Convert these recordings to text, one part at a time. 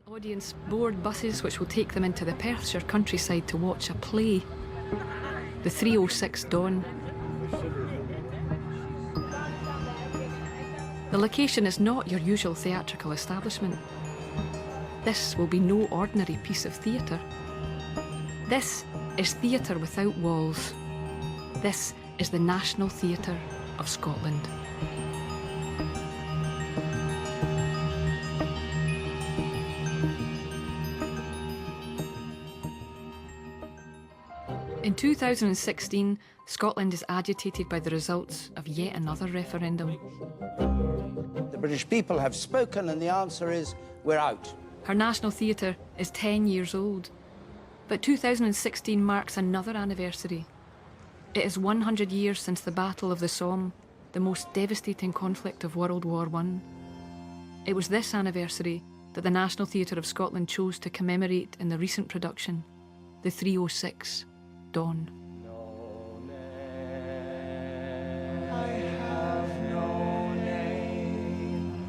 Audience board buses which will take them into the Perthshire countryside to watch a play. The 306 Dawn. The location is not your usual theatrical establishment. This will be no ordinary piece of theatre. This is theatre without walls. This is the National Theatre of Scotland. In 2016, Scotland is agitated by the results of yet another referendum. The British people have spoken and the answer is, we're out. Her National Theatre is 10 years old, but 2016 marks another anniversary. It is 100 years since the Battle of the Somme, the most devastating conflict of World War I. It was this anniversary that the National Theatre of Scotland chose to commemorate in the recent production, the 306 Dawn. I have no name.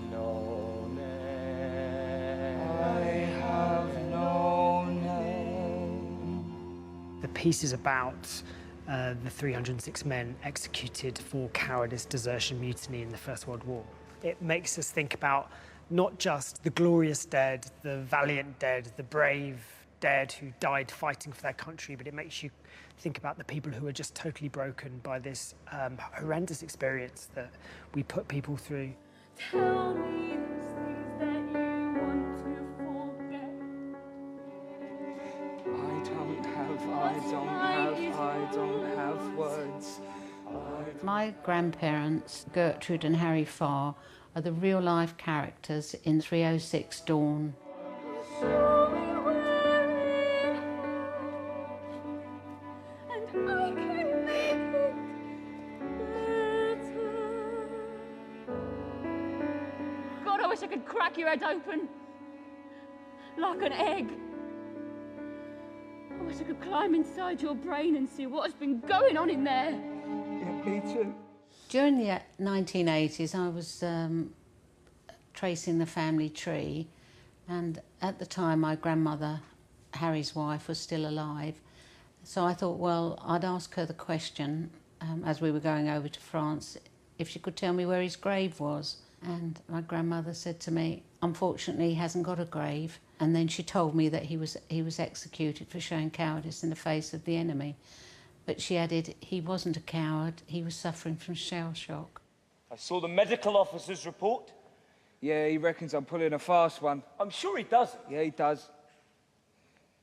No name. I have no name. The piece is about the 306 men executed for cowardice, desertion, mutiny in the First World War. It makes us think about not just the glorious dead, the valiant dead, the brave dead who died fighting for their country, but it makes you think about the people who are just totally broken by this horrendous experience that we put people through. Tell me those things that you want to forget. I don't have words. My grandparents, Gertrude and Harry Farr, are the real-life characters in 306 Dawn. God, I wish I could crack your head open like an egg. I wish I could climb inside your brain and see what has been going on in there. Yeah, me too. During the 1980s, I was tracing the family tree, and at the time my grandmother, Harry's wife, was still alive. So I thought, well, I'd ask her the question, as we were going over to France, if she could tell me where his grave was. And my grandmother said to me, unfortunately, he hasn't got a grave. And then she told me that he was executed for showing cowardice in the face of the enemy. But she added, he wasn't a coward, he was suffering from shell shock. I saw the medical officer's report. Yeah, he reckons I'm pulling a fast one. I'm sure he doesn't. Yeah, he does.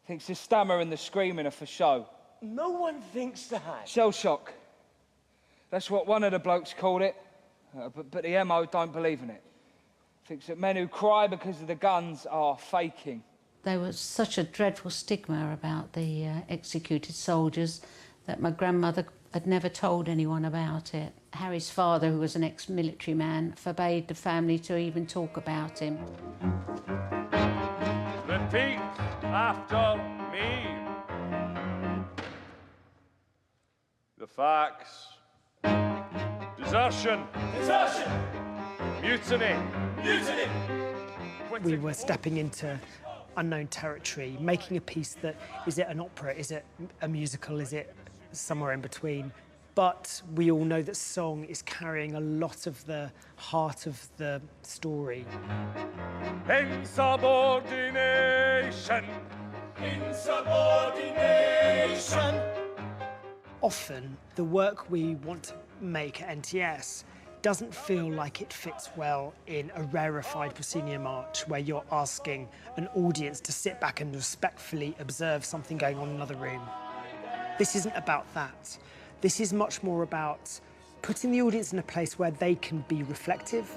Thinks the stammer and the screaming are for show. No one thinks that. Shell shock. That's what one of the blokes called it. But the MO don't believe in it. Thinks that men who cry because of the guns are faking. There was such a dreadful stigma about the executed soldiers that my grandmother had never told anyone about it. Harry's father, who was an ex-military man, forbade the family to even talk about him. Repeat after me. The facts. Desertion. Desertion. Mutiny. Mutiny. We were stepping into unknown territory, making a piece that, is it an opera, is it a musical, is it somewhere in between? But we all know that song is carrying a lot of the heart of the story. Insubordination. Insubordination. Often, the work we want to make at NTS doesn't feel like it fits well in a rarefied proscenium march where you're asking an audience to sit back and respectfully observe something going on in another room. This isn't about that. This is much more about putting the audience in a place where they can be reflective.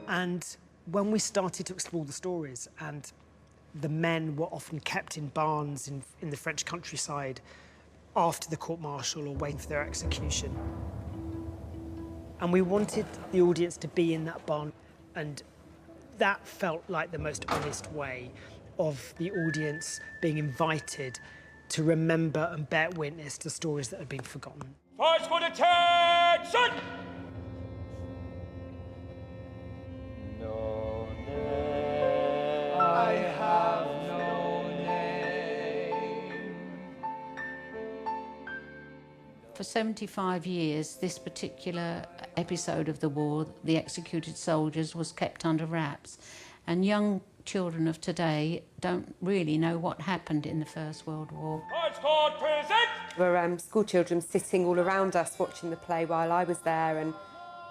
And when we started to explore the stories, and the men were often kept in barns in the French countryside after the court-martial or waiting for their execution. And we wanted the audience to be in that barn, and that felt like the most honest way of the audience being invited to remember and bear witness to stories that had been forgotten. Fires for detention! For 75 years, this particular episode of the war, the executed soldiers, was kept under wraps. And young children of today don't really know what happened in the First World War. There were school children sitting all around us watching the play while I was there, and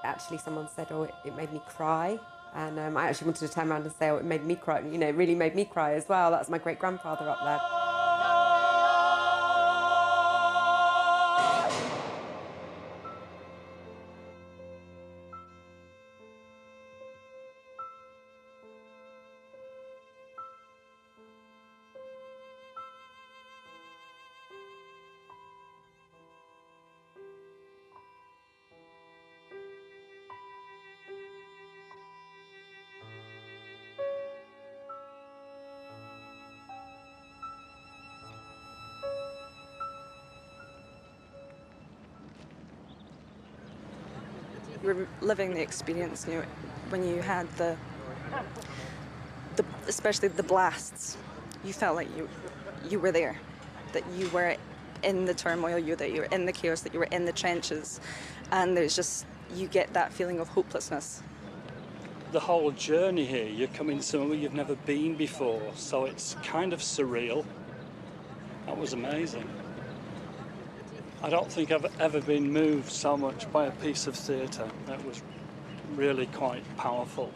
actually someone said, oh, it made me cry. And I actually wanted to turn around and say, oh, it made me cry. You know, it really made me cry as well. That's my great-grandfather up there. You were living the experience, you know, when you had especially the blasts. You felt like you were there, that you were in the turmoil, that you were in the chaos, that you were in the trenches, and there's just, you get that feeling of hopelessness. The whole journey here, you're coming somewhere you've never been before, so it's kind of surreal. That was amazing. I don't think I've ever been moved so much by a piece of theatre. That was really quite powerful.